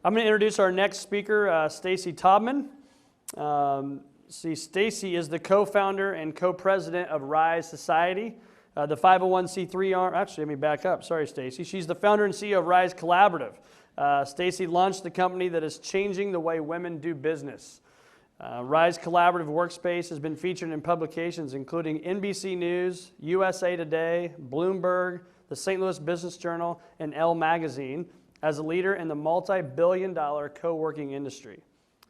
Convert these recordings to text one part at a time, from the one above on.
I'm going to introduce our next speaker, Stacy Taubman. Stacy is the co-founder and co-president of Rise Society, the 501c3 arm. Actually, let me back up. Sorry, Stacy. She's the founder and CEO of Rise Collaborative. Stacy launched the company that is changing the way women do business. Rise Collaborative Workspace has been featured in publications including NBC News, USA Today, Bloomberg, the St. Louis Business Journal, and Elle Magazine as a leader in the multi-billion-dollar co-working industry.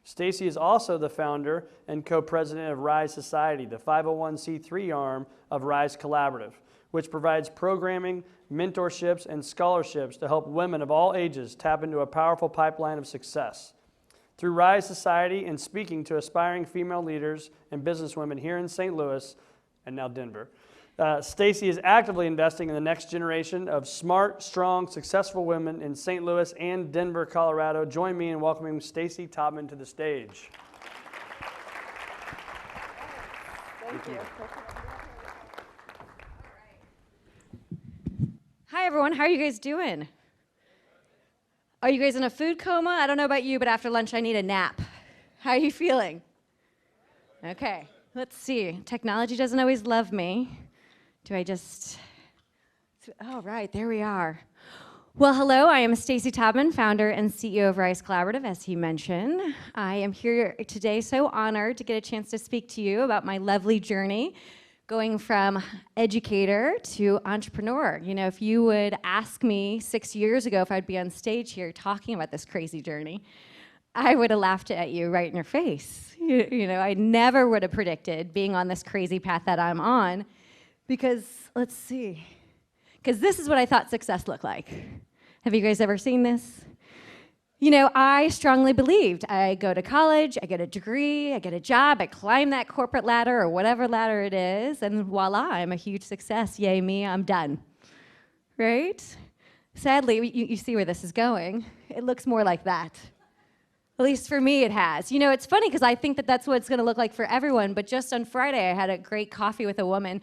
Stacy is also the founder and co-president of Rise Society, the 501c3 arm of Rise Collaborative, which provides programming, mentorships, and scholarships to help women of all ages tap into a powerful pipeline of success. Through Rise Society and speaking to aspiring female leaders and businesswomen here in St. Louis and now Denver, Stacy is actively investing in the next generation of smart, strong, successful women in St. Louis and Denver, Colorado. Join me in welcoming Stacy Taubman to the stage. Thank you. Hi, everyone. How are you guys doing? Are you guys in a food coma? I don't know about you, but after lunch, I need a nap. How are you feeling? Okay, let's see. Technology doesn't always love me. Do I just... Oh, right, there we are. Well, hello, I am Stacy Taubman, founder and CEO of Rise Collaborative, as he mentioned. I am here today so honored to get a chance to speak to you about my lovely journey going from educator to entrepreneur. You know, if you would ask me 6 years ago if I'd be on stage here talking about this crazy journey, I would have laughed at you right in your face. You know, I never would have predicted being on this crazy path that I'm on because, let's see, because this is what I thought success looked like. Have you guys ever seen this? You know, I strongly believed I go to college, I get a degree, I get a job, I climb that corporate ladder or whatever ladder it is, and voila, I'm a huge success. Yay me, I'm done. Right? Sadly, you see where this is going. It looks more like that. At least for me, it has. You know, it's funny because I think that that's what it's going to look like for everyone, but just on Friday, I had a great coffee with a woman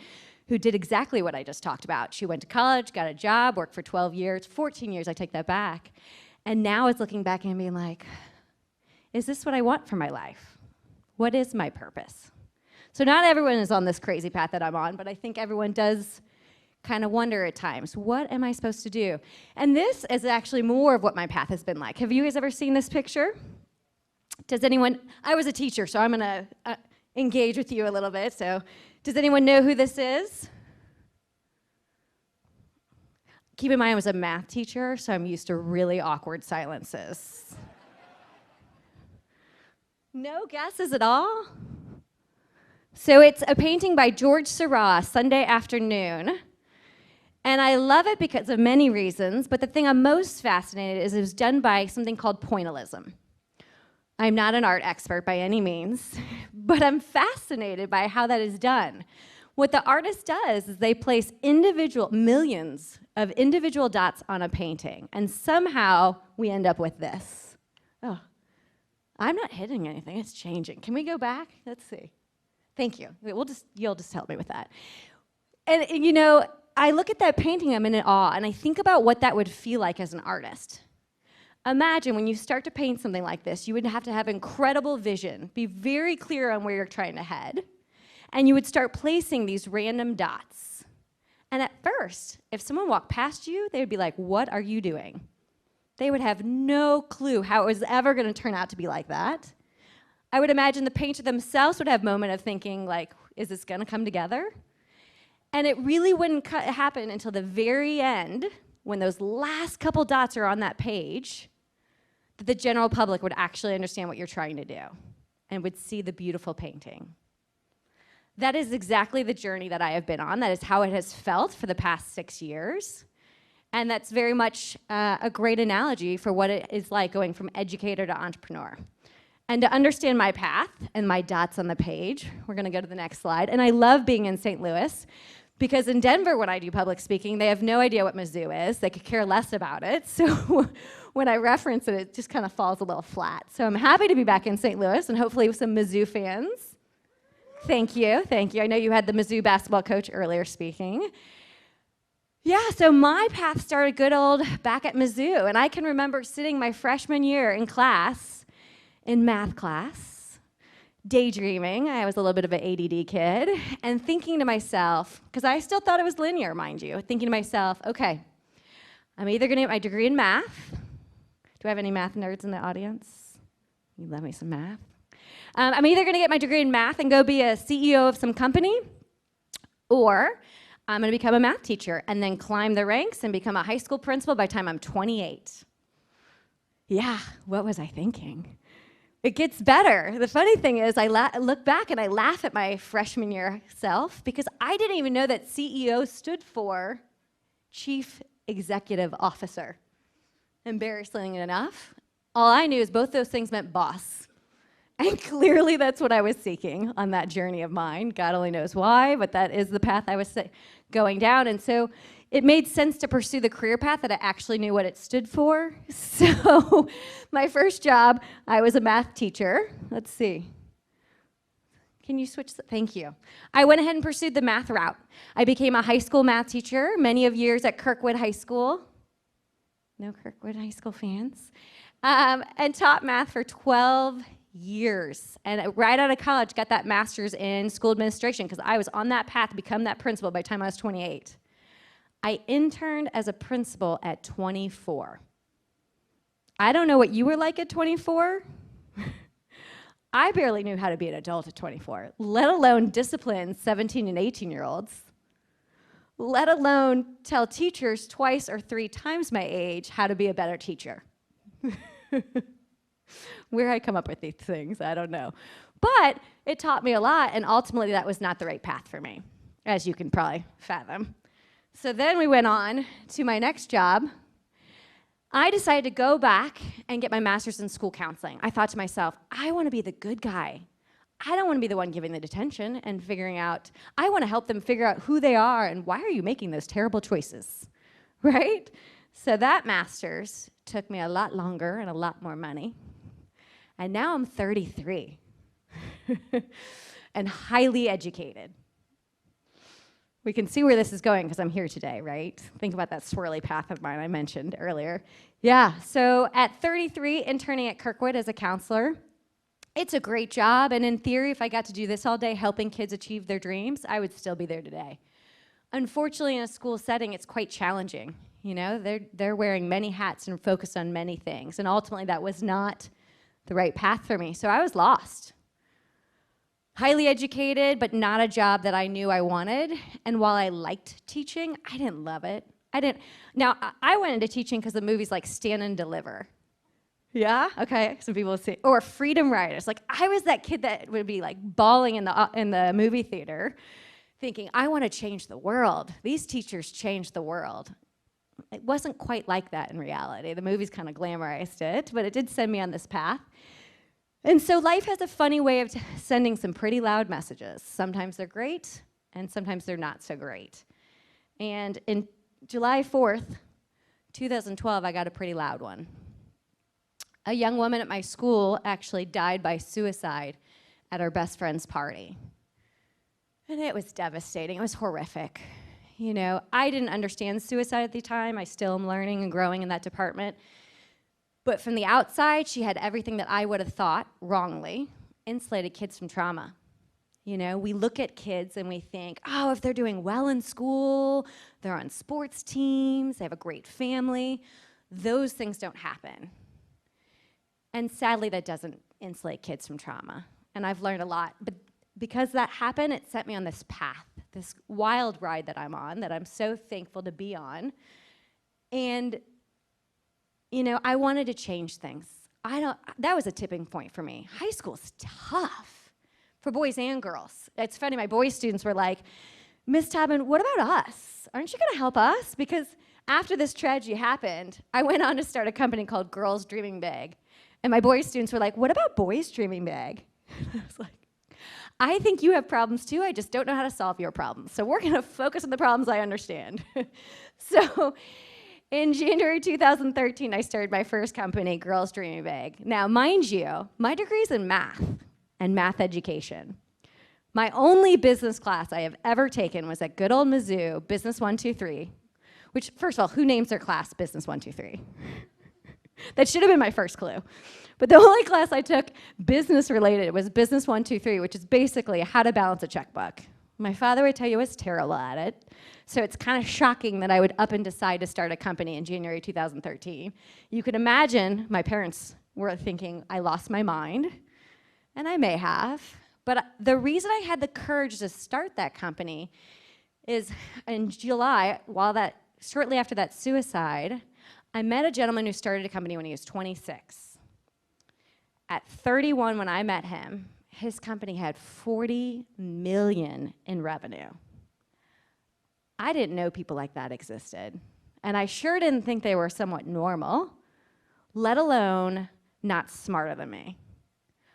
who did exactly what I just talked about. She went to college, got a job, worked for 12 years, 14 years, I take that back. And now is looking back and being like, is this what I want for my life? What is my purpose? So not everyone is on this crazy path that I'm on, but I think everyone does kind of wonder at times, what am I supposed to do? And this is actually more of what my path has been like. Have you guys ever seen this picture? Does anyone, I was a teacher, so I'm gonna engage with you a little bit. So does anyone know who this is? Keep in mind I was a math teacher, so I'm used to really awkward silences. No guesses at all? So it's a painting by George Seurat, Sunday Afternoon. And I love it because of many reasons, but the thing I'm most fascinated is it was done by something called pointillism. I'm not an art expert by any means, but I'm fascinated by how that is done. What the artist does is they place millions of individual dots on a painting, and somehow we end up with this. Oh, I'm not hitting anything, it's changing. Can we go back? Let's see. Thank you. You'll just help me with that. And you know, I look at that painting, I'm in awe, and I think about what that would feel like as an artist. Imagine when you start to paint something like this, you would have to have incredible vision, be very clear on where you're trying to head, and you would start placing these random dots. And at first, if someone walked past you, they would be like, what are you doing? They would have no clue how it was ever going to turn out to be like that. I would imagine the painter themselves would have a moment of thinking, like, is this going to come together? And it really wouldn't happen until the very end, when those last couple dots are on that page, that the general public would actually understand what you're trying to do and would see the beautiful painting. That is exactly the journey that I have been on. That is how it has felt for the past 6 years. And that's very much a great analogy for what it is like going from educator to entrepreneur. And to understand my path and my dots on the page, we're going to go to the next slide. And I love being in St. Louis because in Denver, when I do public speaking, they have no idea what Mizzou is. They could care less about it. So when I reference it, it just kind of falls a little flat. So I'm happy to be back in St. Louis and hopefully with some Mizzou fans. Thank you, thank you. I know you had the Mizzou basketball coach earlier speaking. Yeah, so my path started good old back at Mizzou, and I can remember sitting my freshman year in class, in math class, daydreaming. I was a little bit of an ADD kid, and thinking to myself, because I still thought it was linear, mind you, thinking to myself, okay, I'm either going to get my degree in math. Do I have any math nerds in the audience? You love me some math. I'm either going to get my degree in math and go be a CEO of some company, or I'm going to become a math teacher and then climb the ranks and become a high school principal by the time I'm 28. Yeah, what was I thinking? It gets better. The funny thing is I look back and I laugh at my freshman year self because I didn't even know that CEO stood for Chief Executive Officer. Embarrassing enough, all I knew is both those things meant boss. And clearly that's what I was seeking on that journey of mine. God only knows why, but that is the path I was going down. And so it made sense to pursue the career path that I actually knew what it stood for. So my first job, I was a math teacher. Let's see. Can you switch? Thank you. I went ahead and pursued the math route. I became a high school math teacher, many of years at Kirkwood High School. No Kirkwood High School fans. And taught math for 12 years. And right out of college, got that master's in school administration because I was on that path to become that principal by the time I was 28. I interned as a principal at 24. I don't know what you were like at 24. I barely knew how to be an adult at 24, let alone discipline 17 and 18-year-olds, let alone tell teachers twice or 3 times my age how to be a better teacher. Where I come up with these things, I don't know. But it taught me a lot, and ultimately that was not the right path for me, as you can probably fathom. So then we went on to my next job. I decided to go back and get my master's in school counseling. I thought to myself, I want to be the good guy. I don't want to be the one giving the detention and figuring out, I want to help them figure out who they are and why are you making those terrible choices, right? So that master's took me a lot longer and a lot more money. And now I'm 33 and highly educated. We can see where this is going because I'm here today, right? Think about that swirly path of mine I mentioned earlier. Yeah, so at 33, interning at Kirkwood as a counselor. It's a great job, and in theory, if I got to do this all day, helping kids achieve their dreams, I would still be there today. Unfortunately, in a school setting, it's quite challenging. You know, they're wearing many hats and focused on many things, and ultimately that was not the right path for me, so I was lost. Highly educated, but not a job that I knew I wanted. And while I liked teaching, I didn't love it. Now, I went into teaching because of movies like Stand and Deliver. Yeah? Okay, some people say, or Freedom Riders. Like, I was that kid that would be like bawling in the movie theater, thinking, I want to change the world. These teachers changed the world. It wasn't quite like that in reality. The movies kind of glamorized it, but it did send me on this path. And so life has a funny way of sending some pretty loud messages. Sometimes they're great, and sometimes they're not so great. And in July 4th, 2012, I got a pretty loud one. A young woman at my school actually died by suicide at her best friend's party. And it was devastating. It was horrific. You know, I didn't understand suicide at the time. I still am learning and growing in that department. But from the outside, she had everything that I would have thought, wrongly, insulated kids from trauma. You know, we look at kids and we think, oh, if they're doing well in school, they're on sports teams, they have a great family, those things don't happen. And sadly, that doesn't insulate kids from trauma. And I've learned a lot. But because that happened, it set me on this path, this wild ride that I'm on, that I'm so thankful to be on. And you know, I wanted to change things. That was a tipping point for me. High school's tough for boys and girls. It's funny, my boys students were like, Miss Taubman, what about us? Aren't you gonna help us? Because after this tragedy happened, I went on to start a company called Girls Dreaming Big. And my boys students were like, what about boys dreaming big? I was like, I think you have problems too, I just don't know how to solve your problems. So we're gonna focus on the problems I understand. So, in January 2013, I started my first company, Girls Dreaming Big. Now, mind you, my degree's in math and math education. My only business class I have ever taken was at good old Mizzou, Business 123, which, first of all, who names their class Business 123? That should have been my first clue. But the only class I took business related was Business 123, which is basically how to balance a checkbook. My father would tell you I was terrible at it. So it's kind of shocking that I would up and decide to start a company in January 2013. You could imagine my parents were thinking I lost my mind, and I may have. But the reason I had the courage to start that company is in July, shortly after that suicide, I met a gentleman who started a company when he was 26. At 31, when I met him, his company had $40 million in revenue. I didn't know people like that existed. And I sure didn't think they were somewhat normal, let alone not smarter than me.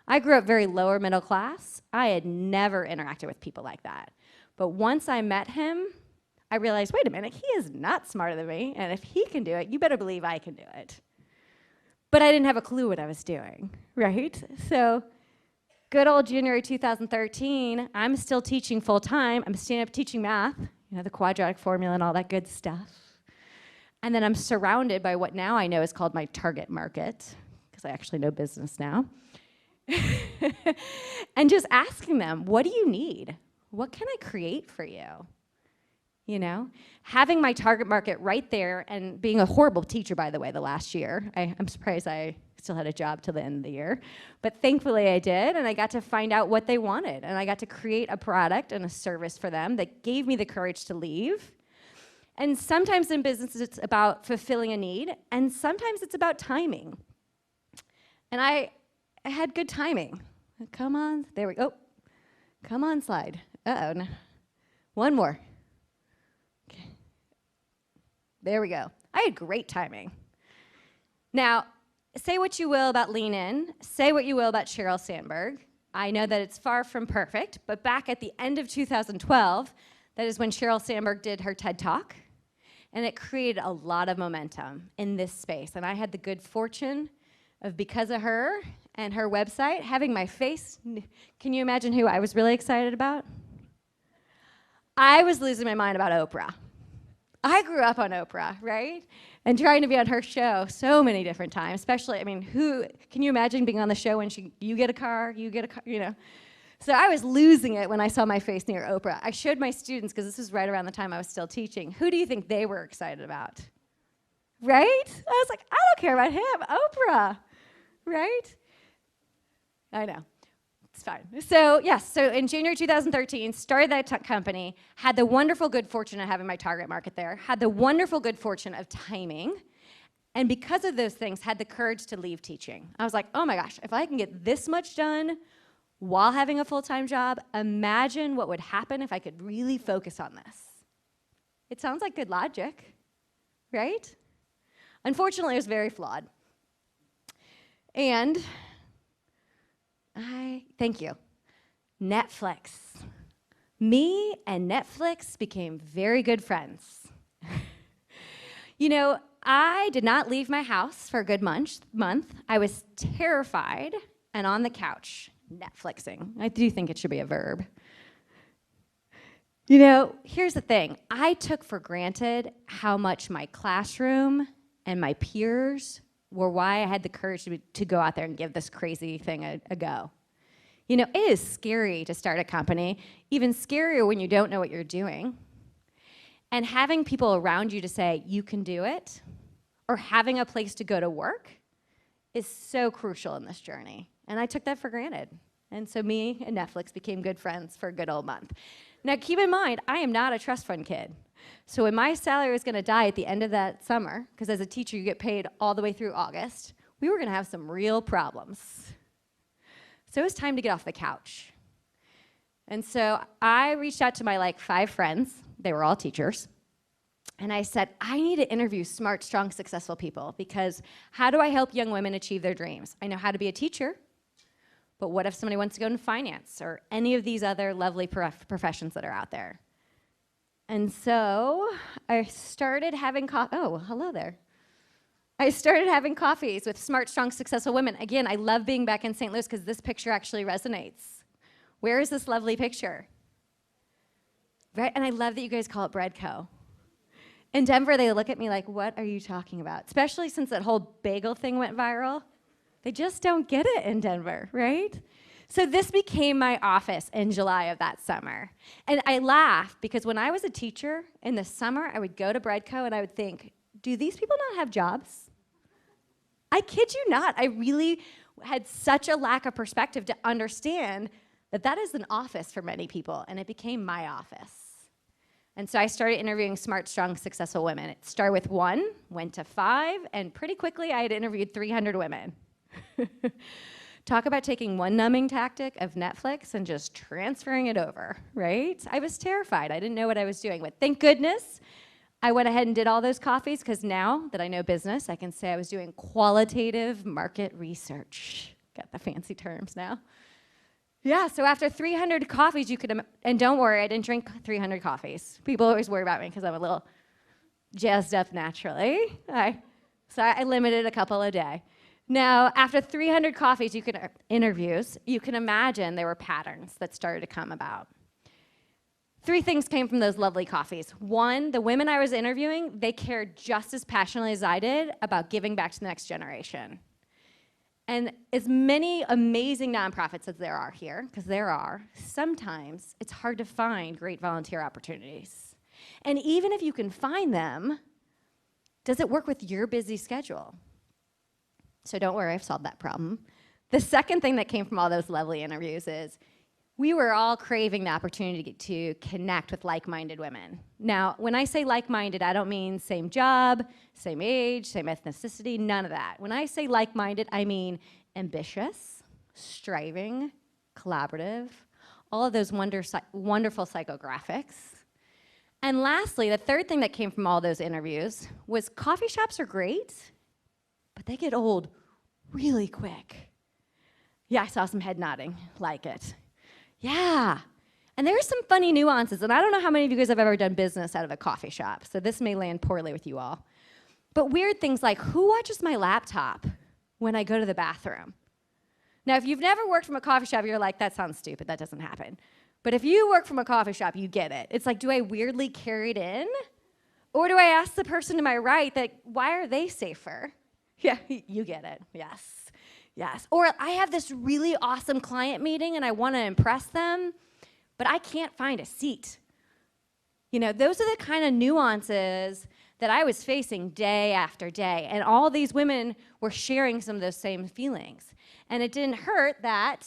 I grew up very lower middle class. I had never interacted with people like that. But once I met him, I realized, wait a minute, he is not smarter than me, and if he can do it, you better believe I can do it. But I didn't have a clue what I was doing, right? So good old January 2013, I'm still teaching full time. I'm standing up teaching math, the quadratic formula and all that good stuff. And then I'm surrounded by what now I know is called my target market, because I actually know business now. And just asking them, what do you need? What can I create for you? Having my target market right there and being a horrible teacher, by the way, the last year. I'm surprised I still had a job till the end of the year. But thankfully I did, and I got to find out what they wanted. And I got to create a product and a service for them that gave me the courage to leave. And sometimes in business it's about fulfilling a need, and sometimes it's about timing. And I had good timing. Come on, there we go. Come on, slide. Uh-oh, no. One more. Okay. There we go. I had great timing. Now, say what you will about Lean In, say what you will about Sheryl Sandberg. I know that it's far from perfect, but back at the end of 2012, that is when Sheryl Sandberg did her TED Talk, and it created a lot of momentum in this space. And I had the good fortune of, because of her and her website, having my face. Can you imagine who I was really excited about? I was losing my mind about Oprah. I grew up on Oprah, right? And trying to be on her show so many different times, especially, who, can you imagine being on the show when you get a car, So I was losing it when I saw my face near Oprah. I showed my students, because this was right around the time I was still teaching, who do you think they were excited about? Right? I was like, I don't care about him, Oprah, right? I know. It's fine. So yes, so in January 2013, started that company, had the wonderful good fortune of having my target market there, had the wonderful good fortune of timing, and because of those things, had the courage to leave teaching. I was like, oh my gosh, if I can get this much done while having a full-time job, imagine what would happen if I could really focus on this. It sounds like good logic, right? Unfortunately, it was very flawed. And thank you. Netflix. Me and Netflix became very good friends. I did not leave my house for a good month. I was terrified and on the couch, Netflixing. I do think it should be a verb. Here's the thing. I took for granted how much my classroom and my peers were why I had the courage to go out there and give this crazy thing a go. It is scary to start a company, even scarier when you don't know what you're doing. And having people around you to say, you can do it, or having a place to go to work is so crucial in this journey. And I took that for granted. And so me and Netflix became good friends for a good old month. Now keep in mind, I am not a trust fund kid. So when my salary was gonna die at the end of that summer, because as a teacher you get paid all the way through August, we were gonna have some real problems. So it was time to get off the couch. And so I reached out to my 5 friends, they were all teachers, and I said, I need to interview smart, strong, successful people, because how do I help young women achieve their dreams? I know how to be a teacher, but what if somebody wants to go into finance or any of these other lovely professions that are out there? And so I started having oh, hello there. I started having coffees with smart, strong, successful women. Again, I love being back in St. Louis because this picture actually resonates. Where is this lovely picture? Right? And I love that you guys call it Bread Co. In Denver, they look at me like, what are you talking about? Especially since that whole bagel thing went viral. They just don't get it in Denver, right? So this became my office in July of that summer. And I laugh because when I was a teacher in the summer, I would go to Breadco and I would think, do these people not have jobs? I kid you not. I really had such a lack of perspective to understand that that is an office for many people, and it became my office. And so I started interviewing smart, strong, successful women. It started with 1, went to 5, and pretty quickly I had interviewed 300 women. Talk about taking one numbing tactic of Netflix and just transferring it over, right? I was terrified. I didn't know what I was doing. But thank goodness I went ahead and did all those coffees, because now that I know business, I can say I was doing qualitative market research. Got the fancy terms now. Yeah, so after 300 coffees, you could, and don't worry, I didn't drink 300 coffees. People always worry about me because I'm a little jazzed up naturally. So I limited a couple a day. Now, after 300 coffees, interviews, you can imagine there were patterns that started to come about. 3 things came from those lovely coffees. 1, the women I was interviewing, they cared just as passionately as I did about giving back to the next generation. And as many amazing nonprofits as there are here, because there are, sometimes it's hard to find great volunteer opportunities. And even if you can find them, does it work with your busy schedule? So don't worry, I've solved that problem. The second thing that came from all those lovely interviews is we were all craving the opportunity to connect with like-minded women. Now, when I say like-minded, I don't mean same job, same age, same ethnicity, none of that. When I say like-minded, I mean ambitious, striving, collaborative, all of those wonderful psychographics. And lastly, the third thing that came from all those interviews was coffee shops are great, but they get old really quick. Yeah, I saw some head nodding, like it. Yeah, and there are some funny nuances, and I don't know how many of you guys have ever done business out of a coffee shop, so this may land poorly with you all. But weird things like, who watches my laptop when I go to the bathroom? Now, if you've never worked from a coffee shop, you're like, that sounds stupid, that doesn't happen. But if you work from a coffee shop, you get it. It's like, do I weirdly carry it in? Or do I ask the person to my right that, why are they safer? Yeah, you get it, yes. Yes, or I have this really awesome client meeting and I want to impress them, but I can't find a seat. You know, those are the kind of nuances that I was facing day after day, and all these women were sharing some of those same feelings. And it didn't hurt that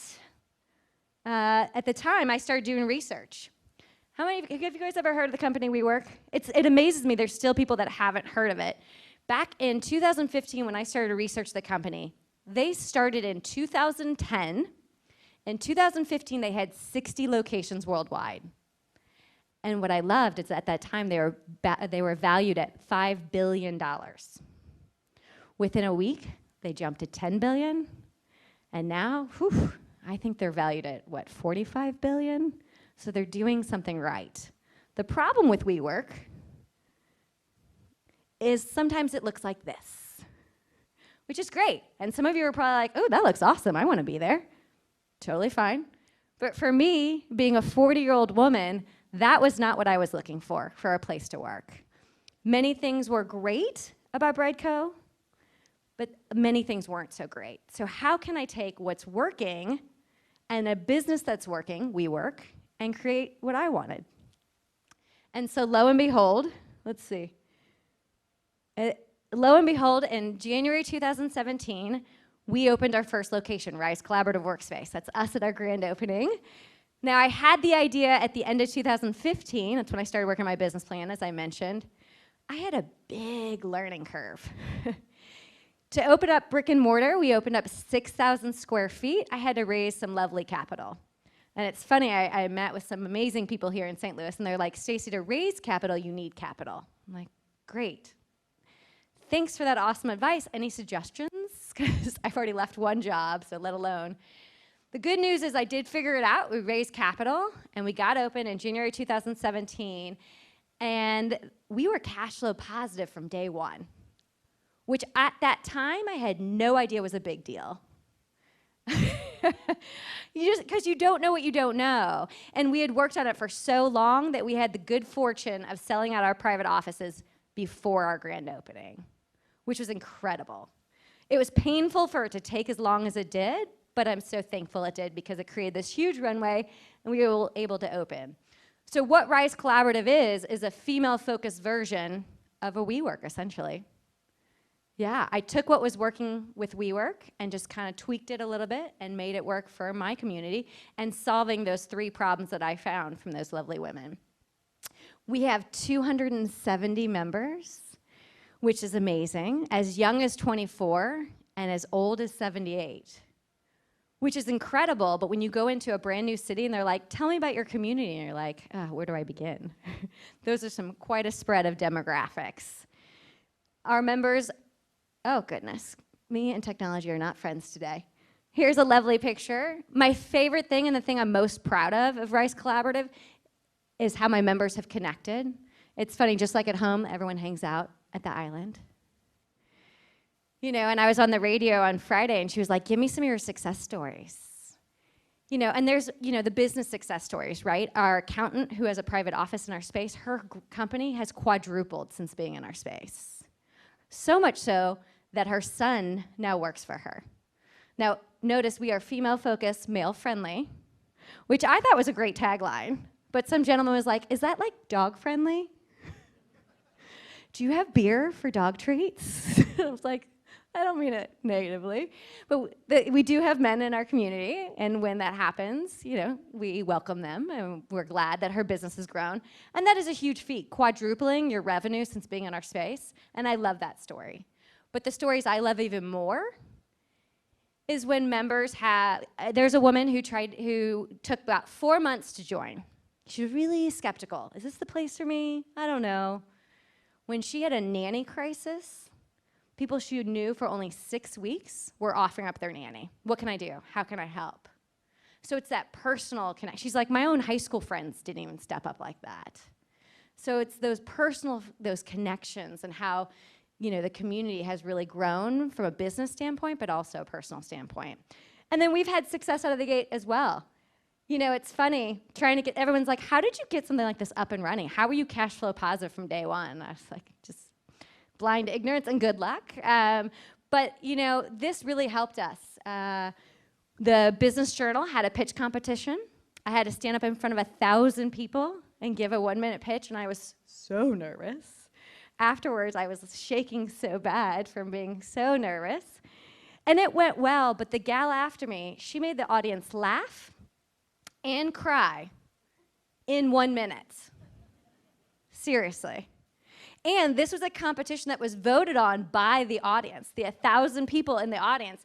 at the time I started doing research. How many have you guys ever heard of the company we work? It amazes me there's still people that haven't heard of it. Back in 2015 when I started to research the company, they started in 2010. In 2015, they had 60 locations worldwide. And what I loved is at that time, they were valued at $5 billion. Within a week, they jumped to $10 billion. And now, whew, I think they're valued at, what, $45 billion? So they're doing something right. The problem with WeWork is sometimes it looks like this, which is great. And some of you are probably like, oh, that looks awesome. I want to be there. Totally fine. But for me, being a 40-year-old woman, that was not what I was looking for a place to work. Many things were great about Breadco, but many things weren't so great. So how can I take what's working and a business that's working, WeWork, and create what I wanted? And so lo and behold, let's see. Lo and behold, in January 2017, we opened our first location, Rise Collaborative Workspace. That's us at our grand opening. Now, I had the idea at the end of 2015. That's when I started working on my business plan, as I mentioned. I had a big learning curve. To open up brick and mortar, we opened up 6,000 square feet. I had to raise some lovely capital. And it's funny, I met with some amazing people here in St. Louis, and they're like, Stacy, to raise capital, you need capital. I'm like, great. Thanks for that awesome advice. Any suggestions? Because I've already left one job, so let alone. The good news is I did figure it out. We raised capital, and we got open in January 2017, and we were cash flow positive from day one, which at that time I had no idea was a big deal. Because you don't know what you don't know. And we had worked on it for so long that we had the good fortune of selling out our private offices before our grand opening, which was incredible. It was painful for it to take as long as it did, but I'm so thankful it did because it created this huge runway and we were able to open. So what Rise Collaborative is a female-focused version of a WeWork, essentially. Yeah, I took what was working with WeWork and just kind of tweaked it a little bit and made it work for my community and solving those 3 problems that I found from those lovely women. We have 270 members, which is amazing, as young as 24 and as old as 78, which is incredible. But when you go into a brand new city and they're like, tell me about your community, and you're like, oh, where do I begin? Those are quite a spread of demographics. Our members, oh goodness, me and technology are not friends today. Here's a lovely picture. My favorite thing and the thing I'm most proud of Rise Collaborative is how my members have connected. It's funny, just like at home, everyone hangs out at the island. You know, and I was on the radio on Friday and she was like, give me some of your success stories. You know, and there's, you know, the business success stories, right? Our accountant who has a private office in our space, her company has quadrupled since being in our space. So much so that her son now works for her. Now, notice we are female-focused, male-friendly, which I thought was a great tagline. But some gentleman was like, is that like dog-friendly? Do you have beer for dog treats? I was like, I don't mean it negatively. But we do have men in our community, and when that happens, you know, we welcome them, and we're glad that her business has grown. And that is a huge feat, quadrupling your revenue since being in our space, and I love that story. But the stories I love even more is when members have, there's a woman who took about 4 months to join. She was really skeptical. Is this the place for me? I don't know. When she had a nanny crisis, people she knew for only 6 weeks were offering up their nanny. What can I do? How can I help? So it's that personal connection. She's like, my own high school friends didn't even step up like that. So it's those personal, those connections and how, you know, the community has really grown from a business standpoint, but also a personal standpoint. And then we've had success out of the gate as well. You know, it's funny, trying to get, everyone's like, how did you get something like this up and running? How were you cash flow positive from day one? I was like, just blind ignorance and good luck. But, you know, this really helped us. The Business Journal had a pitch competition. I had to stand up in front of 1,000 people and give a 1-minute pitch, and I was so nervous. Afterwards, I was shaking so bad from being so nervous. And it went well, but the gal after me, she made the audience laugh and cry in 1 minute. Seriously. And this was a competition that was voted on by the audience. The 1,000 people in the audience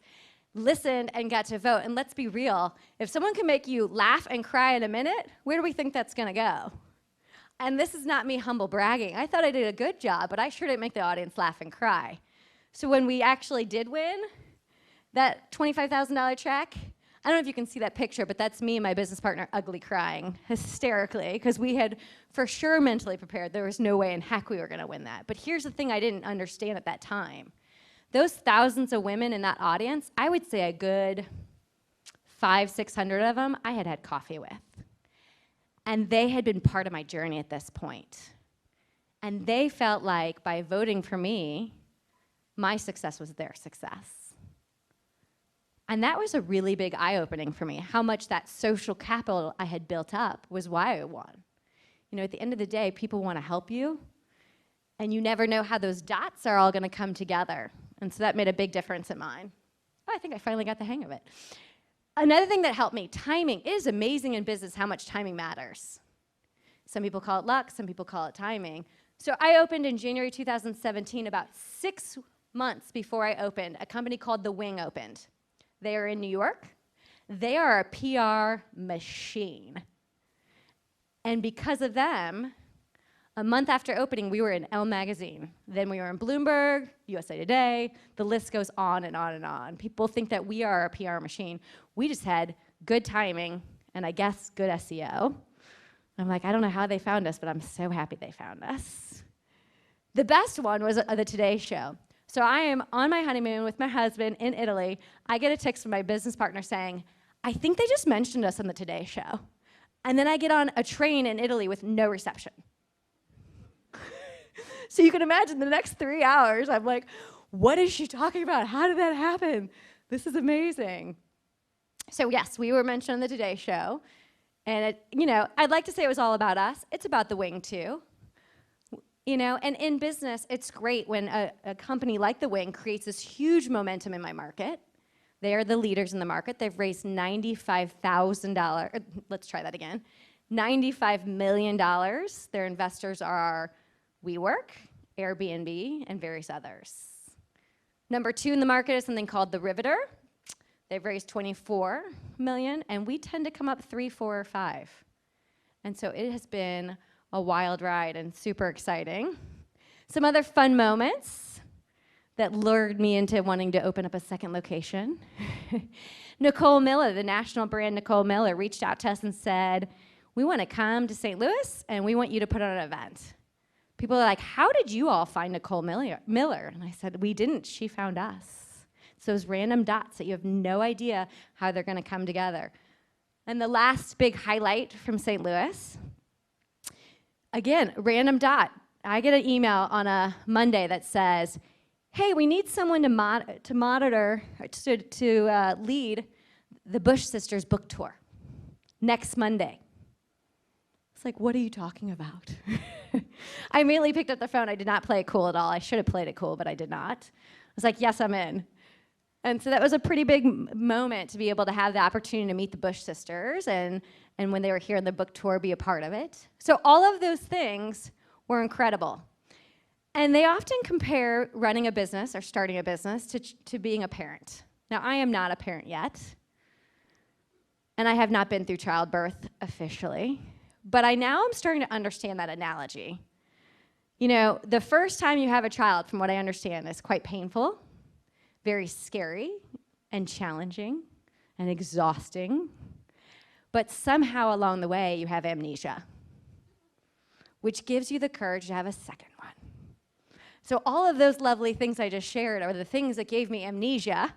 listened and got to vote. And let's be real, if someone can make you laugh and cry in a minute, where do we think that's gonna go? And this is not me humble bragging. I thought I did a good job, but I sure didn't make the audience laugh and cry. So when we actually did win that $25,000 check, I don't know if you can see that picture, but that's me and my business partner ugly crying hysterically because we had for sure mentally prepared. There was no way in heck we were going to win that. But here's the thing I didn't understand at that time. Those thousands of women in that audience, I would say a good 500-600 of them I had had coffee with. And they had been part of my journey at this point. And they felt like by voting for me, my success was their success. And that was a really big eye-opening for me, how much that social capital I had built up was why I won. You know, at the end of the day, people want to help you, and you never know how those dots are all going to come together. And so that made a big difference in mine. Oh, I think I finally got the hang of it. Another thing that helped me, timing. It is amazing in business how much timing matters. Some people call it luck, some people call it timing. So I opened in January 2017, about 6 months before I opened, a company called The Wing opened. They are in New York. They are a PR machine. And because of them, a month after opening, we were in Elle magazine. Then we were in Bloomberg, USA Today. The list goes on and on and on. People think that we are a PR machine. We just had good timing and I guess good SEO. I'm like, I don't know how they found us, but I'm so happy they found us. The best one was the Today Show. So I am on my honeymoon with my husband in Italy. I get a text from my business partner saying, I think they just mentioned us on the Today Show. And then I get on a train in Italy with no reception. So you can imagine the next 3 hours, I'm like, what is she talking about? How did that happen? This is amazing. So yes, we were mentioned on the Today Show. And I'd like to say it was all about us. It's about the Wing too. And in business, it's great when a company like the Wing creates this huge momentum in my market. They are the leaders in the market. They've raised $95,000. Let's try that again. $95 million. Their investors are WeWork, Airbnb, and various others. Number 2 in the market is something called The Riveter. They've raised $24 million, and we tend to come up 3, 4, or 5. And so it has been a wild ride and super exciting. Some other fun moments that lured me into wanting to open up a second location. Nicole Miller, the national brand Nicole Miller, reached out to us and said, we want to come to St. Louis, and we want you to put on an event. People are like, how did you all find Nicole Miller? And I said, we didn't. She found us. It's those random dots that you have no idea how they're going to come together. And the last big highlight from St. Louis, again, random dot. I get an email on a Monday that says, hey, we need someone to monitor, to lead the Bush Sisters book tour next Monday. It's like, what are you talking about? I immediately picked up the phone. I did not play it cool at all. I should have played it cool, but I did not. I was like, yes, I'm in. And so that was a pretty big moment to be able to have the opportunity to meet the Bush Sisters and when they were here on the book tour, be a part of it. So all of those things were incredible. And they often compare running a business or starting a business to being a parent. Now, I am not a parent yet, and I have not been through childbirth officially, but I'm starting to understand that analogy. The first time you have a child, from what I understand, is quite painful, very scary and challenging and exhausting, but somehow along the way you have amnesia, which gives you the courage to have a second one. So all of those lovely things I just shared are the things that gave me amnesia,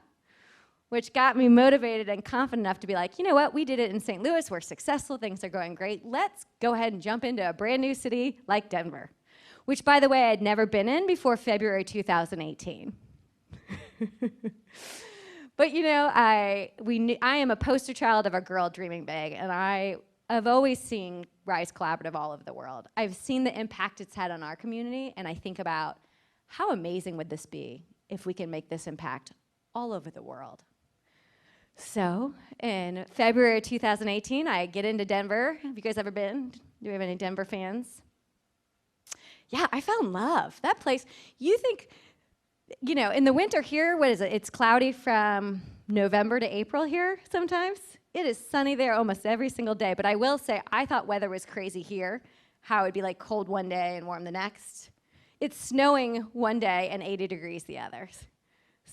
which got me motivated and confident enough to be like, you know what, we did it in St. Louis, we're successful, things are going great, let's go ahead and jump into a brand new city like Denver, which, by the way, I had never been in before February 2018. But I am a poster child of a girl dreaming big, and I've always seen Rise Collaborative all over the world. I've seen the impact it's had on our community, and I think about how amazing would this be if we can make this impact all over the world. So in February 2018, I get into Denver. Have you guys ever been? Do we have any Denver fans? Yeah, I fell in love. That place, you think, in the winter here, what is it? It's cloudy from November to April here sometimes. It is sunny there almost every single day. But I will say, I thought weather was crazy here, how it'd be like cold one day and warm the next. It's snowing one day and 80 degrees the others.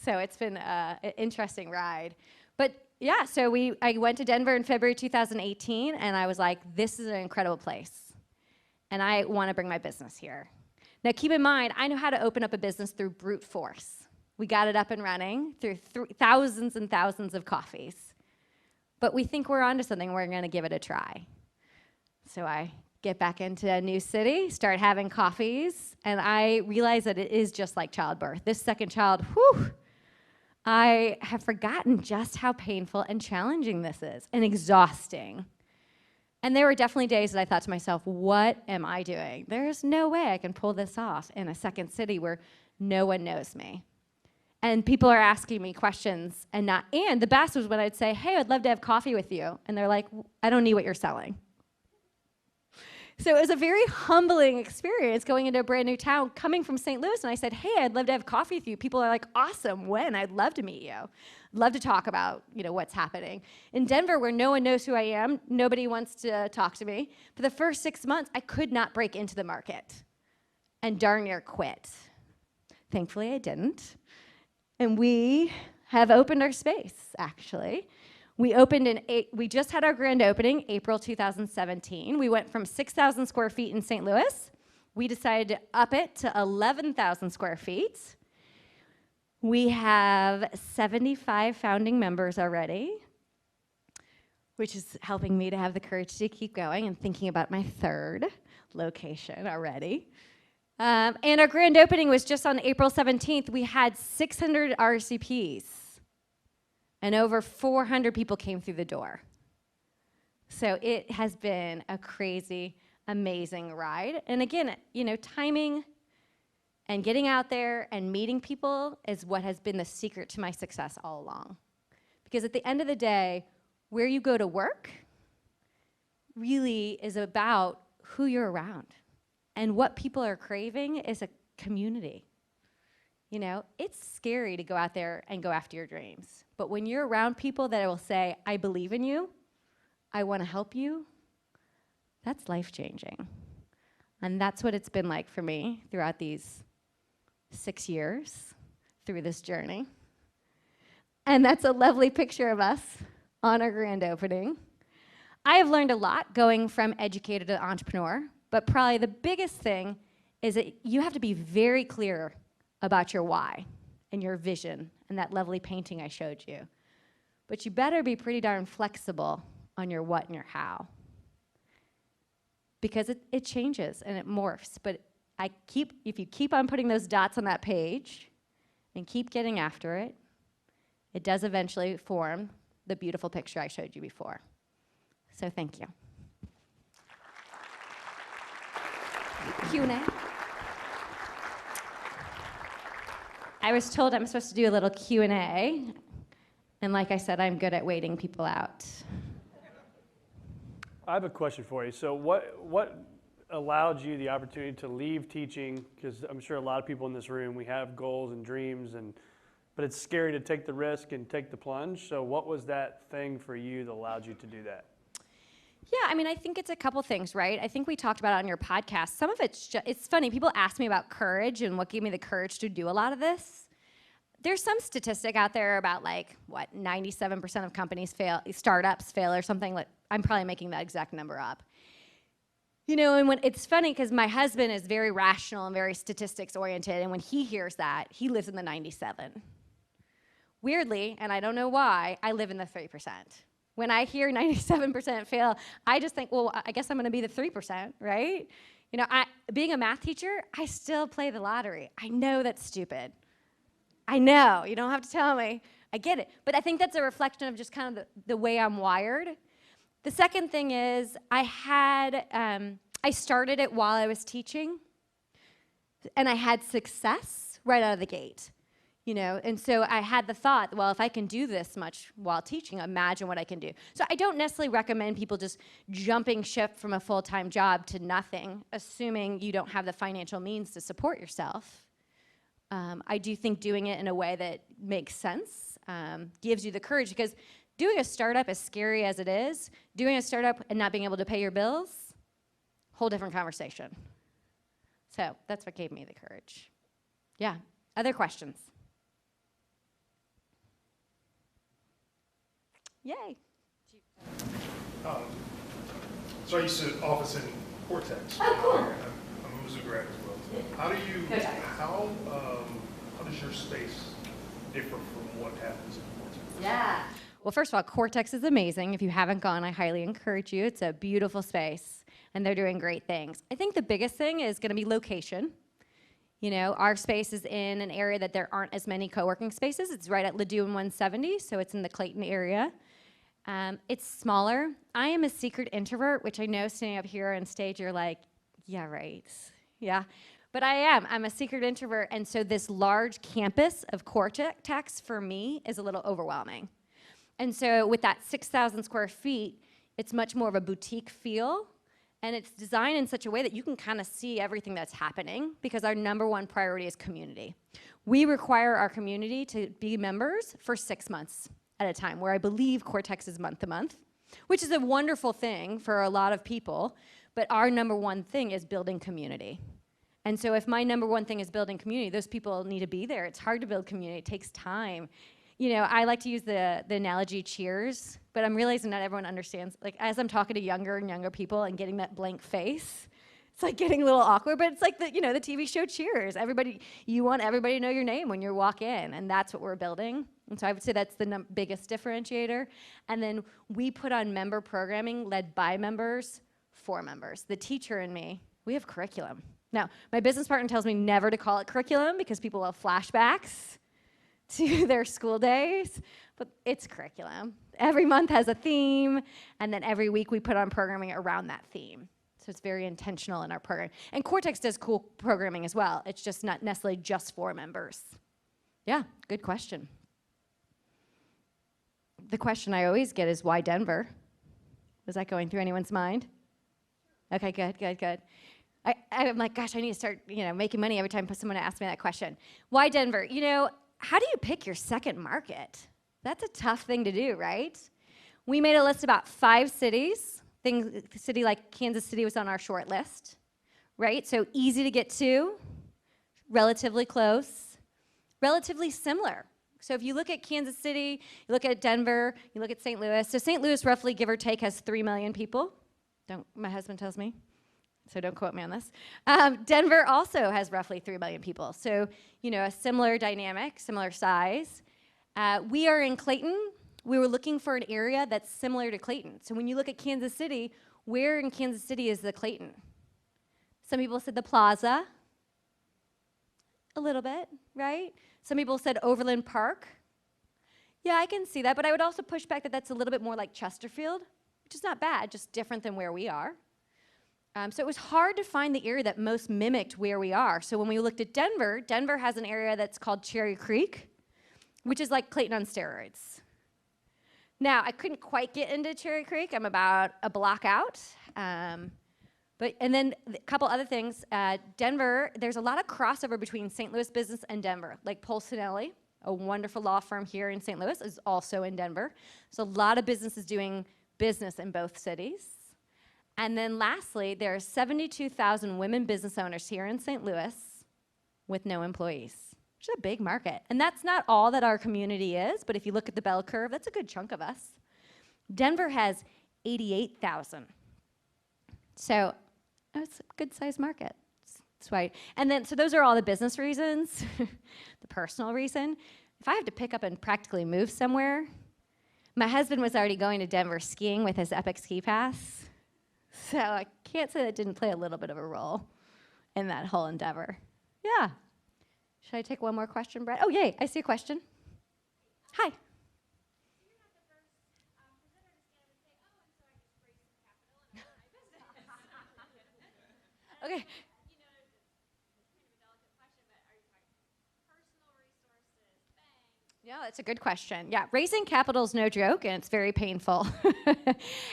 So it's been an interesting ride. But yeah, so I went to Denver in February 2018, and I was like, this is an incredible place. And I want to bring my business here. Now, keep in mind, I know how to open up a business through brute force. We got it up and running through thousands and thousands of coffees. But we think we're onto something, we're going to give it a try. So I get back into a new city, start having coffees, and I realize that it is just like childbirth. This second child, whew, I have forgotten just how painful and challenging this is, and exhausting. And there were definitely days that I thought to myself, what am I doing? There's no way I can pull this off in a second city where no one knows me. And people are asking me questions, and the best was when I'd say, hey, I'd love to have coffee with you. And they're like, I don't need what you're selling. So it was a very humbling experience going into a brand new town, coming from St. Louis, and I said, hey, I'd love to have coffee with you. People are like, awesome, when? I'd love to meet you. I'd love to talk about, what's happening. In Denver, where no one knows who I am, nobody wants to talk to me. For the first 6 months, I could not break into the market and darn near quit. Thankfully, I didn't. And we have opened our space, actually. We just had our grand opening, April 2017. We went from 6,000 square feet in St. Louis. We decided to up it to 11,000 square feet. We have 75 founding members already, which is helping me to have the courage to keep going and thinking about my third location already. And our grand opening was just on April 17th. We had 600 RCPs, and over 400 people came through the door. So it has been a crazy, amazing ride. And again, timing and getting out there and meeting people is what has been the secret to my success all along. Because at the end of the day, where you go to work really is about who you're around. And what people are craving is a community. It's scary to go out there and go after your dreams. But when you're around people that will say, I believe in you, I want to help you, that's life-changing. And that's what it's been like for me throughout these 6 years through this journey. And that's a lovely picture of us on our grand opening. I have learned a lot going from educator to entrepreneur. But probably the biggest thing is that you have to be very clear about your why and your vision and that lovely painting I showed you. But you better be pretty darn flexible on your what and your how. Because it changes and it morphs. But if you keep on putting those dots on that page and keep getting after it, it does eventually form the beautiful picture I showed you before. So thank you. Q&A. I was told I'm supposed to do a little Q&A, and like I said, I'm good at waiting people out. I have a question for you. So what allowed you the opportunity to leave teaching? Because I'm sure a lot of people in this room, we have goals and dreams, but it's scary to take the risk and take the plunge. So what was that thing for you that allowed you to do that? Yeah, I think it's a couple things, right? I think we talked about it on your podcast. Some of it's funny. People ask me about courage and what gave me the courage to do a lot of this. There's some statistic out there about 97% of companies fail, startups fail or something. I'm probably making that exact number up. And when it's funny because my husband is very rational and very statistics oriented, and when he hears that, he lives in the 97. Weirdly, and I don't know why, I live in the 3%. When I hear 97% fail, I just think, well, I guess I'm going to be the 3%, right? Being a math teacher, I still play the lottery. I know that's stupid. I know. You don't have to tell me. I get it. But I think that's a reflection of just kind of the way I'm wired. The second thing is I started it while I was teaching, and I had success right out of the gate. And so I had the thought, well, if I can do this much while teaching, imagine what I can do. So I don't necessarily recommend people just jumping ship from a full-time job to nothing, assuming you don't have the financial means to support yourself. I do think doing it in a way that makes sense gives you the courage, because doing a startup, as scary as it is, doing a startup and not being able to pay your bills, whole different conversation. So that's what gave me the courage. Yeah, other questions? Yay. So I used to office in Cortex. Oh, cool. I'm a music grad as well. How does your space differ from what happens in Cortex? Yeah. Well, first of all, Cortex is amazing. If you haven't gone, I highly encourage you. It's a beautiful space, and they're doing great things. I think the biggest thing is going to be location. Our space is in an area that there aren't as many co-working spaces. It's right at Ladue and 170, so it's in the Clayton area. It's smaller. I am a secret introvert, which I know standing up here on stage, you're like, yeah, right. Yeah. But I am. I'm a secret introvert, and so this large campus of Cortex for me is a little overwhelming. And so with that 6,000 square feet, it's much more of a boutique feel, and it's designed in such a way that you can kind of see everything that's happening, because our number one priority is community. We require our community to be members for 6 months at a time, where I believe Cortex is month to month, which is a wonderful thing for a lot of people, but our number one thing is building community. And so if my number one thing is building community, those people need to be there. It's hard to build community. It takes time. I like to use the analogy Cheers, but I'm realizing not everyone understands. As I'm talking to younger and younger people and getting that blank face, it's like getting a little awkward, but it's like the TV show Cheers. You want everybody to know your name when you walk in, and that's what we're building. And so I would say that's the biggest differentiator. And then we put on member programming led by members for members. The teacher and me, we have curriculum. Now, my business partner tells me never to call it curriculum because people will have flashbacks to their school days, but it's curriculum. Every month has a theme, and then every week we put on programming around that theme. So it's very intentional in our program. And Cortex does cool programming as well. It's just not necessarily just for members. Yeah, good question. The question I always get is, why Denver? Was that going through anyone's mind? Okay, good. I'm like, gosh, I need to start, making money every time someone asks me that question. Why Denver? How do you pick your second market? That's a tough thing to do, right? We made a list of about 5 cities. A city like Kansas City was on our short list, right? So easy to get to, relatively close, relatively similar. So if you look at Kansas City, you look at Denver, you look at St. Louis. So St. Louis, roughly, give or take, has 3 million people. My husband tells me, so don't quote me on this. Denver also has roughly 3 million people. So, a similar dynamic, similar size. We are in Clayton. We were looking for an area that's similar to Clayton. So when you look at Kansas City, where in Kansas City is the Clayton? Some people said the Plaza. A little bit, right? Some people said Overland Park. Yeah, I can see that, but I would also push back that that's a little bit more like Chesterfield, which is not bad, just different than where we are. So it was hard to find the area that most mimicked where we are. So when we looked at Denver, Denver has an area that's called Cherry Creek, which is like Clayton on steroids. Now, I couldn't quite get into Cherry Creek. I'm about a block out. And then a couple other things. Denver, there's a lot of crossover between St. Louis business and Denver. Like Polsinelli, a wonderful law firm here in St. Louis, is also in Denver. So a lot of businesses doing business in both cities. And then lastly, there are 72,000 women business owners here in St. Louis with no employees. Which is a big market. And that's not all that our community is, but if you look at the bell curve, that's a good chunk of us. Denver has 88,000. So it's a good-sized market. That's why. And then, so those are all the business reasons, the personal reason. If I have to pick up and practically move somewhere, my husband was already going to Denver skiing with his Epic Ski Pass. So I can't say that didn't play a little bit of a role in that whole endeavor. Yeah. Should I take one more question, Brett? Oh, yay, I see a question. Hi. Okay. Yeah, that's a good question. Yeah, raising capital is no joke, and it's very painful.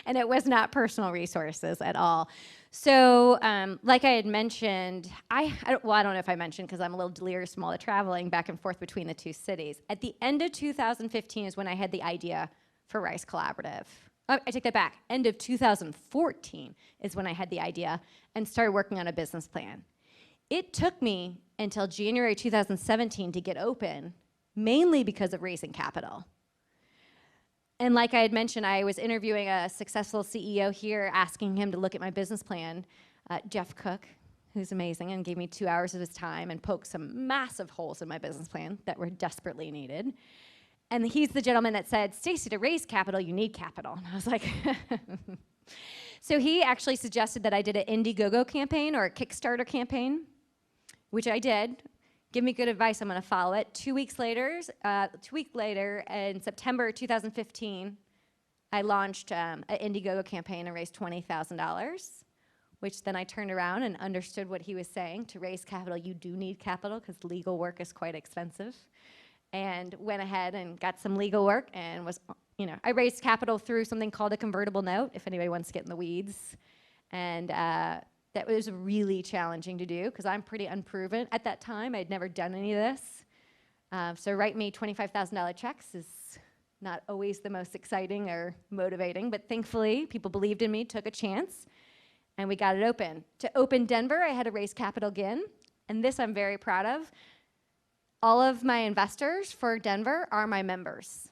And it was not personal resources at all. So, like I had mentioned, I don't know if I mentioned because I'm a little delirious from all the traveling back and forth between the 2 cities. At the end of 2015 is when I had the idea for Rice Collaborative. I take that back. End of 2014 is when I had the idea and started working on a business plan. It took me until January 2017 to get open, mainly because of raising capital. And like I had mentioned, I was interviewing a successful CEO here, asking him to look at my business plan, Jeff Cook, who's amazing, and gave me 2 hours of his time and poked some massive holes in my business plan that were desperately needed. And he's the gentleman that said, Stacy, to raise capital, you need capital. And I was like, so he actually suggested that I did an Indiegogo campaign or a Kickstarter campaign, which I did. Give me good advice, I'm gonna follow it. 2 weeks later, in September 2015, I launched an Indiegogo campaign and raised $20,000, which then I turned around and understood what he was saying. To raise capital, you do need capital because legal work is quite expensive. And went ahead and got some legal work and I raised capital through something called a convertible note, if anybody wants to get in the weeds. And that was really challenging to do because I'm pretty unproven. At that time, I'd never done any of this. So write me $25,000 checks is not always the most exciting or motivating, but thankfully, people believed in me, took a chance, and we got it open. To open Denver, I had to raise capital again, and this I'm very proud of. All of my investors for Denver are my members.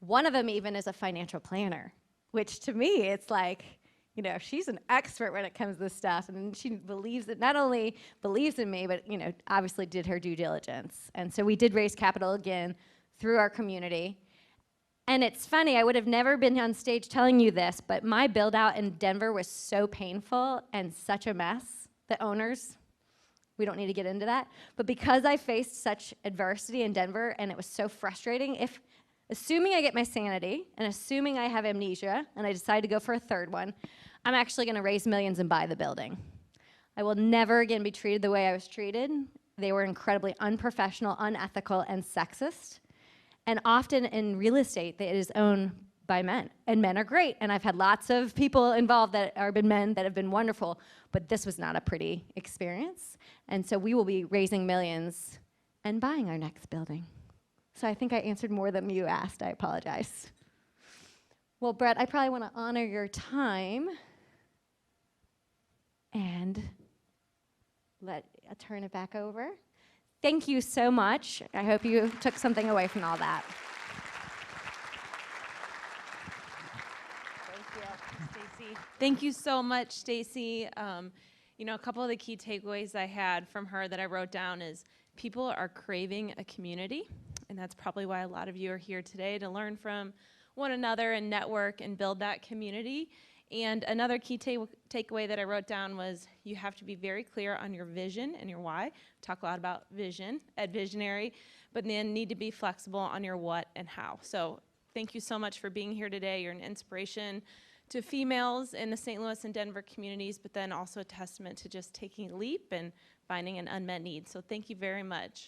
One of them even is a financial planner, which to me, it's like, she's an expert when it comes to this stuff, and she believes it, not only believes in me, but, obviously did her due diligence. And so we did raise capital again through our community. And it's funny, I would have never been on stage telling you this, but my build out in Denver was so painful and such a mess the owners. We don't need to get into that. But because I faced such adversity in Denver and it was so frustrating, assuming I get my sanity and assuming I have amnesia and I decide to go for a third one, I'm actually going to raise millions and buy the building. I will never again be treated the way I was treated. They were incredibly unprofessional, unethical, and sexist. And often in real estate, it is owned by men, and men are great. And I've had lots of people involved that are been men that have been wonderful, but this was not a pretty experience. And so we will be raising millions and buying our next building. So I think I answered more than you asked. I apologize. Well, Brett, I probably want to honor your time and turn it back over. Thank you so much. I hope you took something away from all that. Stacy. Thank you so much, Stacy. A couple of the key takeaways I had from her that I wrote down is people are craving a community, and that's probably why a lot of you are here today, to learn from one another and network and build that community. And another key takeaway that I wrote down was you have to be very clear on your vision and your why. Talk a lot about vision at Visionary, but then need to be flexible on your what and how. So thank you so much for being here today. You're an inspiration to females in the St. Louis and Denver communities, but then also a testament to just taking a leap and finding an unmet need. So thank you very much.